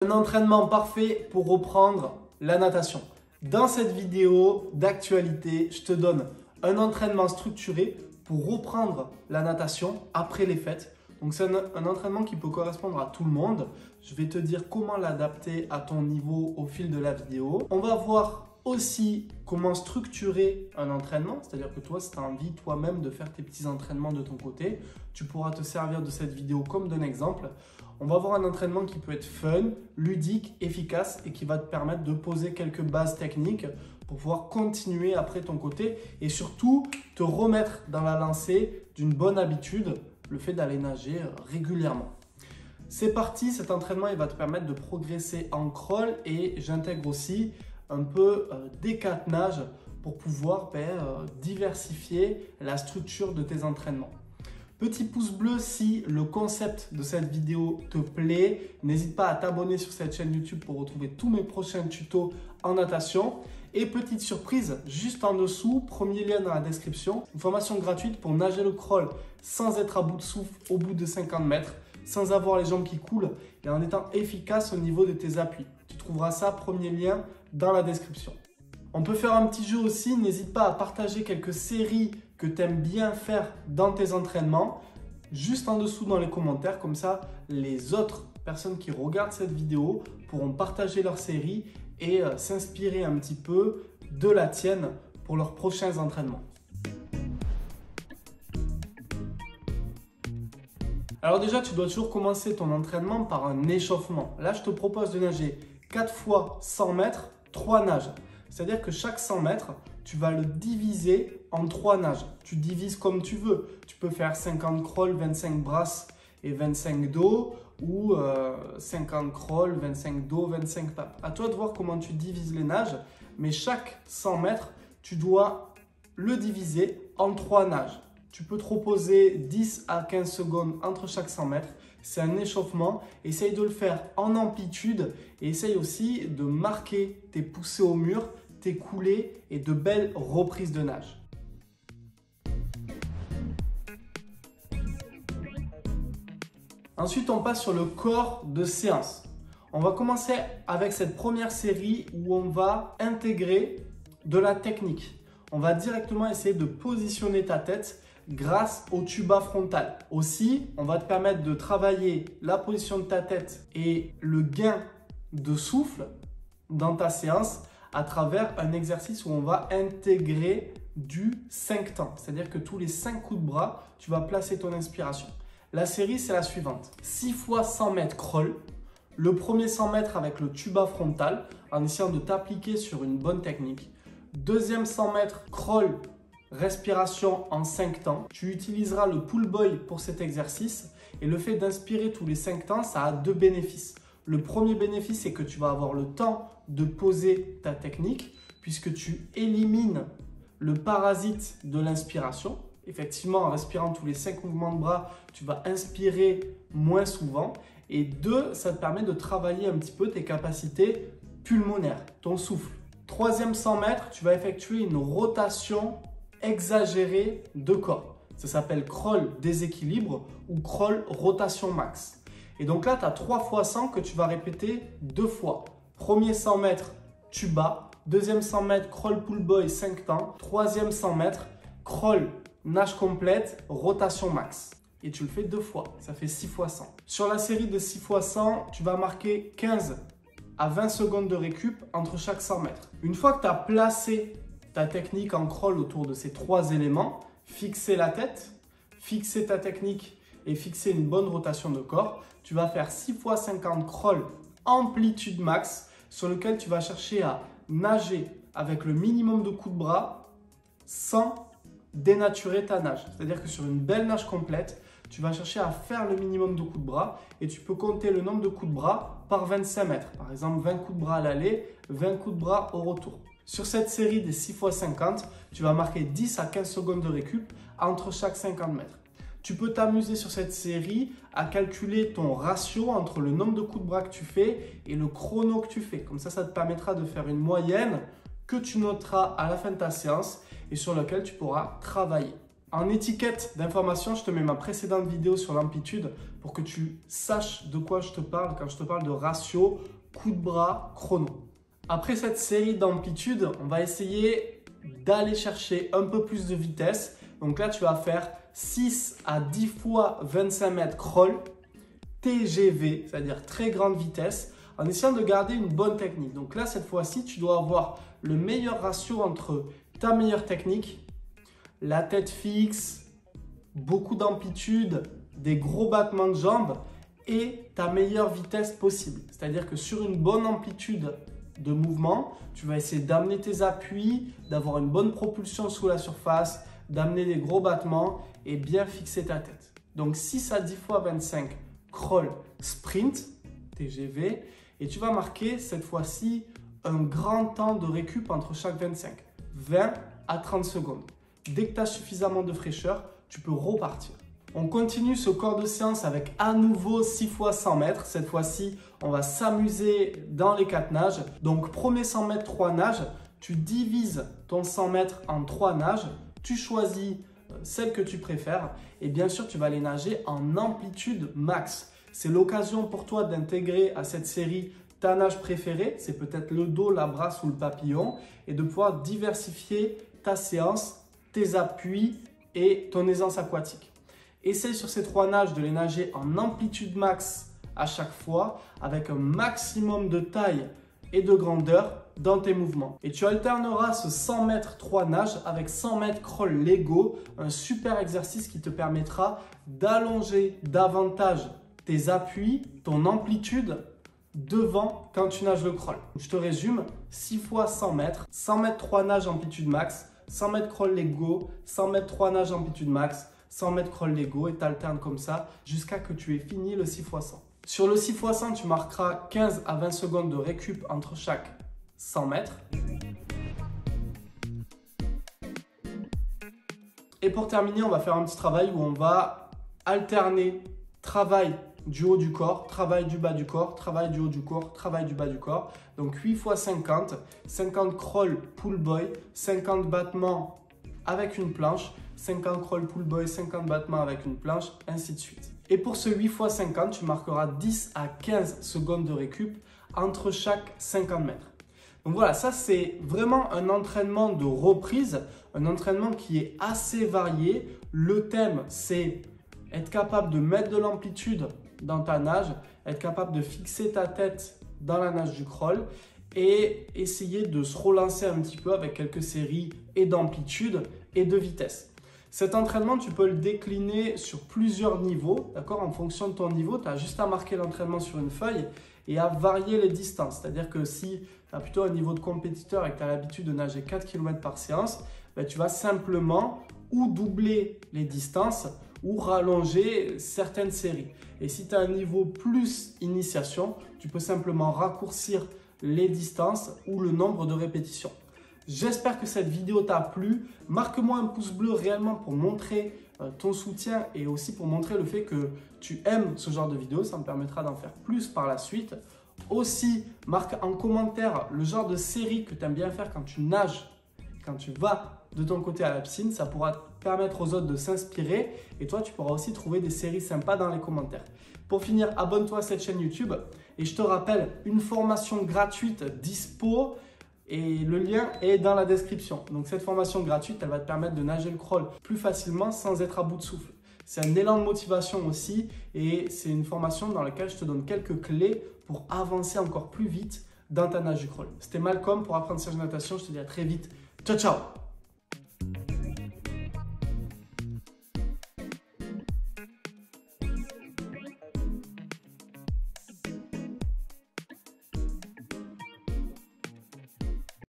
Un entraînement parfait pour reprendre la natation. Dans cette vidéo d'actualité, je te donne un entraînement structuré pour reprendre la natation après les fêtes. Donc c'est un entraînement qui peut correspondre à tout le monde. Je vais te dire comment l'adapter à ton niveau au fil de la vidéo. On va voir aussi comment structurer un entraînement, c'est-à-dire que toi, si tu as envie toi-même de faire tes petits entraînements de ton côté, tu pourras te servir de cette vidéo comme d'un exemple. On va voir un entraînement qui peut être fun, ludique, efficace et qui va te permettre de poser quelques bases techniques pour pouvoir continuer après ton côté et surtout te remettre dans la lancée d'une bonne habitude, le fait d'aller nager régulièrement. C'est parti, cet entraînement il va te permettre de progresser en crawl et j'intègre aussi un peu décatenage pour pouvoir diversifier la structure de tes entraînements. Petit pouce bleu si le concept de cette vidéo te plaît. N'hésite pas à t'abonner sur cette chaîne YouTube pour retrouver tous mes prochains tutos en natation. Et petite surprise, juste en dessous, premier lien dans la description, une formation gratuite pour nager le crawl sans être à bout de souffle au bout de 50 mètres, sans avoir les jambes qui coulent et en étant efficace au niveau de tes appuis. Tu trouveras ça, premier lien, dans la description. On peut faire un petit jeu aussi, n'hésite pas à partager quelques séries que tu aimes bien faire dans tes entraînements, juste en dessous dans les commentaires, comme ça les autres personnes qui regardent cette vidéo pourront partager leur série et s'inspirer un petit peu de la tienne pour leurs prochains entraînements. Alors déjà, tu dois toujours commencer ton entraînement par un échauffement. Là, je te propose de nager 4 fois 100 mètres, 3 nages. C'est-à-dire que chaque 100 mètres, tu vas le diviser en 3 nages. Tu divises comme tu veux. Tu peux faire 50 crawl, 25 brasses et 25 dos ou 50 crawl, 25 dos, 25 papes. À toi de voir comment tu divises les nages, mais chaque 100 mètres, tu dois le diviser en 3 nages. Tu peux te reposer 10 à 15 secondes entre chaque 100 mètres. C'est un échauffement. Essaye de le faire en amplitude et essaye aussi de marquer tes poussées au mur, tes coulées et de belles reprises de nage. Ensuite, on passe sur le corps de séance. On va commencer avec cette première série où on va intégrer de la technique. On va directement essayer de positionner ta tête grâce au tuba frontal. Aussi, on va te permettre de travailler la position de ta tête et le gain de souffle dans ta séance à travers un exercice où on va intégrer du 5 temps. C'est-à-dire que tous les 5 coups de bras, tu vas placer ton inspiration. La série, c'est la suivante. 6 fois 100 mètres crawl. Le premier 100 mètres avec le tuba frontal en essayant de t'appliquer sur une bonne technique. Deuxième 100 mètres crawl, respiration en 5 temps. Tu utiliseras le pull boy pour cet exercice et le fait d'inspirer tous les 5 temps, ça a 2 bénéfices. Le premier bénéfice, c'est que tu vas avoir le temps de poser ta technique puisque tu élimines le parasite de l'inspiration. Effectivement, en respirant tous les 5 mouvements de bras, tu vas inspirer moins souvent. Et 2, ça te permet de travailler un petit peu tes capacités pulmonaires, ton souffle. Troisième 100 mètres, tu vas effectuer une rotation exagérée de corps. Ça s'appelle crawl déséquilibre ou crawl rotation max. Et donc là, tu as 3 fois 100 que tu vas répéter 2 fois. Premier 100 mètres, tuba. Deuxième 100 mètres, crawl pull boy 5 temps. Troisième 100 mètres, crawl nage complète, rotation max. Et tu le fais 2 fois. Ça fait 6 fois 100. Sur la série de 6 fois 100, tu vas marquer 15 à 20 secondes de récup entre chaque 100 mètres. Une fois que tu as placé ta technique en crawl autour de ces 3 éléments, fixer la tête, fixer ta technique et fixer une bonne rotation de corps, tu vas faire 6 fois 50 crawl amplitude max sur lequel tu vas chercher à nager avec le minimum de coups de bras sans dénaturer ta nage. C'est-à-dire que sur une belle nage complète, tu vas chercher à faire le minimum de coups de bras et tu peux compter le nombre de coups de bras par 25 mètres. Par exemple, 20 coups de bras à l'aller, 20 coups de bras au retour. Sur cette série des 6 x 50, tu vas marquer 10 à 15 secondes de récup entre chaque 50 mètres. Tu peux t'amuser sur cette série à calculer ton ratio entre le nombre de coups de bras que tu fais et le chrono que tu fais. Comme ça te permettra de faire une moyenne que tu noteras à la fin de ta séance et sur laquelle tu pourras travailler. En étiquette d'information, je te mets ma précédente vidéo sur l'amplitude pour que tu saches de quoi je te parle quand je te parle de ratio, coup de bras, chrono. Après cette série d'amplitudes, on va essayer d'aller chercher un peu plus de vitesse. Donc là, tu vas faire 6 à 10 fois 25 mètres crawl, TGV, c'est-à-dire très grande vitesse, en essayant de garder une bonne technique. Donc là, cette fois-ci, tu dois avoir le meilleur ratio entre ta meilleure technique, la tête fixe, beaucoup d'amplitude, des gros battements de jambes et ta meilleure vitesse possible. C'est-à-dire que sur une bonne amplitude de mouvement, tu vas essayer d'amener tes appuis, d'avoir une bonne propulsion sous la surface, d'amener des gros battements et bien fixer ta tête. Donc 6 à 10 fois 25 crawl sprint, TGV, et tu vas marquer cette fois-ci un grand temps de récup entre chaque 25, 20 à 30 secondes. Dès que tu as suffisamment de fraîcheur, tu peux repartir. On continue ce corps de séance avec à nouveau 6 fois 100 mètres. Cette fois-ci, on va s'amuser dans les 4 nages. Donc, premier 100 mètres, 3 nages. Tu divises ton 100 mètres en 3 nages. Tu choisis celle que tu préfères. Et bien sûr, tu vas aller nager en amplitude max. C'est l'occasion pour toi d'intégrer à cette série ta nage préférée. C'est peut-être le dos, la brasse ou le papillon. Et de pouvoir diversifier ta séance, tes appuis et ton aisance aquatique. Essaye sur ces 3 nages de les nager en amplitude max à chaque fois avec un maximum de taille et de grandeur dans tes mouvements. Et tu alterneras ce 100 mètres 3 nages avec 100 mètres crawl Lego, un super exercice qui te permettra d'allonger davantage tes appuis, ton amplitude devant quand tu nages le crawl. Je te résume, 6 fois 100 mètres 3 nages amplitude max, 100 mètres crawl Lego, 100 mètres 3 nages amplitude max, 100 mètres crawl Lego et tu alternes comme ça jusqu'à que tu aies fini le 6 x 100. Sur le 6 x 100, tu marqueras 15 à 20 secondes de récup entre chaque 100 mètres. Et pour terminer, on va faire un petit travail où on va alterner travail du haut du corps, travail du bas du corps, travail du haut du corps, travail du bas du corps. Donc 8 x 50, 50 crawl pull boy, 50 battements avec une planche, 50 crawl pull boy, 50 battements avec une planche, ainsi de suite. Et pour ce 8 x 50, tu marqueras 10 à 15 secondes de récup entre chaque 50 mètres. Donc voilà, ça c'est vraiment un entraînement de reprise, un entraînement qui est assez varié. Le thème, c'est être capable de mettre de l'amplitude dans ta nage, être capable de fixer ta tête dans la nage du crawl et essayer de se relancer un petit peu avec quelques séries et d'amplitude et de vitesse. Cet entraînement, tu peux le décliner sur plusieurs niveaux, d'accord? En fonction de ton niveau, tu as juste à marquer l'entraînement sur une feuille et à varier les distances. C'est-à-dire que si tu as plutôt un niveau de compétiteur et que tu as l'habitude de nager 4 km par séance, ben, tu vas simplement ou doubler les distances ou rallonger certaines séries. Et si tu as un niveau plus initiation, tu peux simplement raccourcir les distances ou le nombre de répétitions. J'espère que cette vidéo t'a plu. Marque-moi un pouce bleu réellement pour montrer ton soutien et aussi pour montrer le fait que tu aimes ce genre de vidéo. Ça me permettra d'en faire plus par la suite. Aussi, marque en commentaire le genre de série que tu aimes bien faire quand tu nages, quand tu vas de ton côté à la piscine. Ça pourra permettre aux autres de s'inspirer et toi, tu pourras aussi trouver des séries sympas dans les commentaires. Pour finir, abonne-toi à cette chaîne YouTube et je te rappelle une formation gratuite dispo et le lien est dans la description. Donc cette formation gratuite, elle va te permettre de nager le crawl plus facilement sans être à bout de souffle. C'est un élan de motivation aussi et c'est une formation dans laquelle je te donne quelques clés pour avancer encore plus vite dans ta nage du crawl. C'était Malcolm pour Apprentissage Natation. Je te dis à très vite. Ciao, ciao!